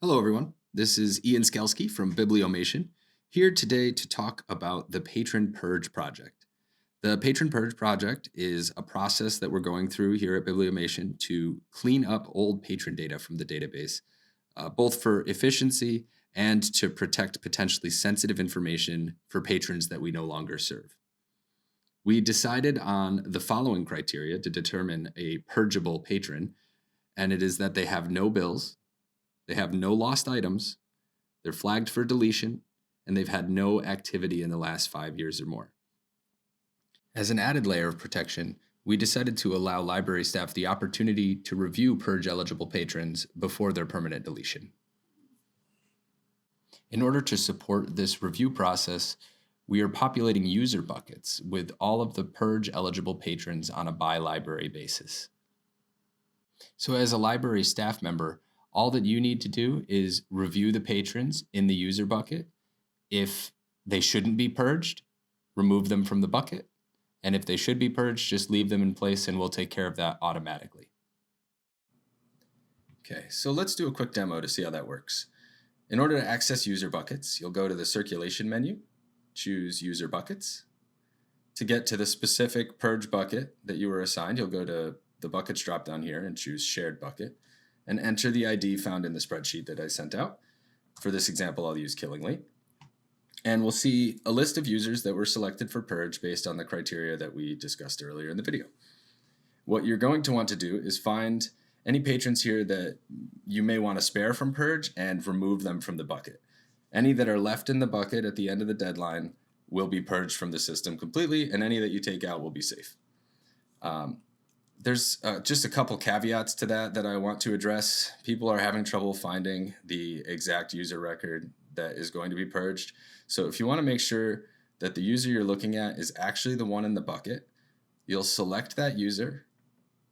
Hello, everyone. This is Ian Skelski from Bibliomation, here today to talk about the Patron Purge project. The Patron Purge project is a process that we're going through here at Bibliomation to clean up old patron data from the database, both for efficiency and to protect potentially sensitive information for patrons that we no longer serve. We decided on the following criteria to determine a purgeable patron, and it is that they have no bills, they have no lost items, they're flagged for deletion, and they've had no activity in the last 5 years or more. As an added layer of protection, we decided to allow library staff the opportunity to review purge-eligible patrons before their permanent deletion. In order to support this review process, we are populating user buckets with all of the purge-eligible patrons on a by-library basis. So as a library staff member, all that you need to do is review the patrons in the user bucket. If they shouldn't be purged, remove them from the bucket. And if they should be purged, just leave them in place and we'll take care of that automatically. Okay, so let's do a quick demo to see how that works. In order to access user buckets, you'll go to the circulation menu, choose user buckets. To get to the specific purge bucket that you were assigned, you'll go to the buckets drop down here and choose shared bucket and enter the ID found in the spreadsheet that I sent out. For this example, I'll use Killingly. And we'll see a list of users that were selected for purge based on the criteria that we discussed earlier in the video. What you're going to want to do is find any patrons here that you may want to spare from purge and remove them from the bucket. Any that are left in the bucket at the end of the deadline will be purged from the system completely, and any that you take out will be safe. There's just a couple caveats to that I want to address. People are having trouble finding the exact user record that is going to be purged. So if you want to make sure that the user you're looking at is actually the one in the bucket, you'll select that user,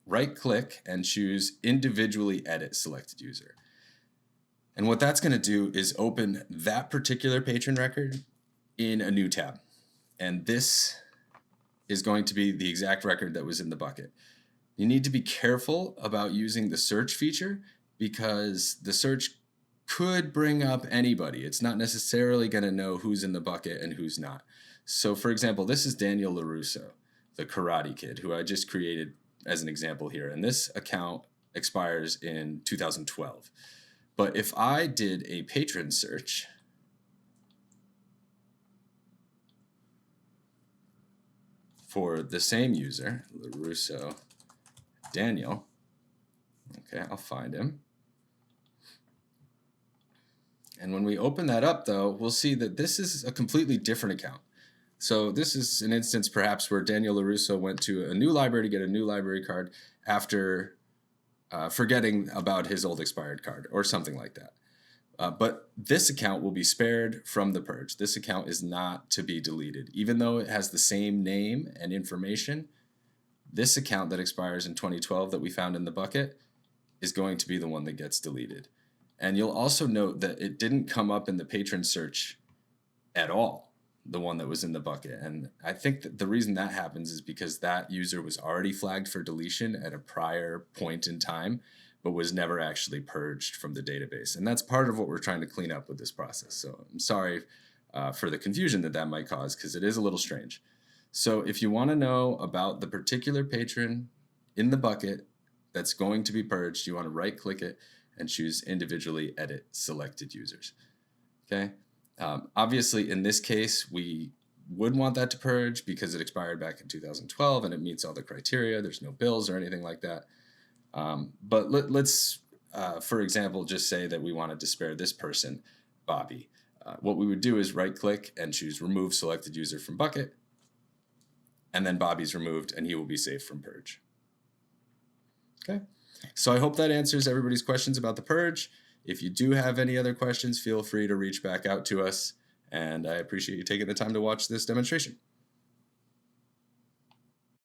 right-click, and choose Individually Edit Selected User. And what that's going to do is open that particular patron record in a new tab. And this is going to be the exact record that was in the bucket. You need to be careful about using the search feature because the search could bring up anybody. It's not necessarily going to know who's in the bucket and who's not. So for example, this is Daniel LaRusso, the Karate Kid, who I just created as an example here. And this account expires in 2012. But if I did a patron search, for the same user, LaRusso Daniel, okay, I'll find him. And when we open that up, though, we'll see that this is a completely different account. So this is an instance perhaps where Daniel LaRusso went to a new library to get a new library card after forgetting about his old expired card or something like that. But this account will be spared from the purge. This account is not to be deleted. Even though it has the same name and information, this account that expires in 2012 that we found in the bucket is going to be the one that gets deleted. And you'll also note that it didn't come up in the patron search at all, the one that was in the bucket. And I think that the reason that happens is because that user was already flagged for deletion at a prior point in time, but was never actually purged from the database. And that's part of what we're trying to clean up with this process. So I'm sorry for the confusion that might cause, because it is a little strange. So if you want to know about the particular patron in the bucket that's going to be purged, you want to right-click it and choose Individually Edit Selected Users. Okay. Obviously, in this case, we would want that to purge because it expired back in 2012 and it meets all the criteria. There's no bills or anything like that. But let's, for example, just say that we wanted to spare this person, Bobby. What we would do is right-click and choose Remove Selected User from Bucket. And then Bobby's removed and he will be safe from purge. Okay. So I hope that answers everybody's questions about the purge. If you do have any other questions, feel free to reach back out to us. And I appreciate you taking the time to watch this demonstration.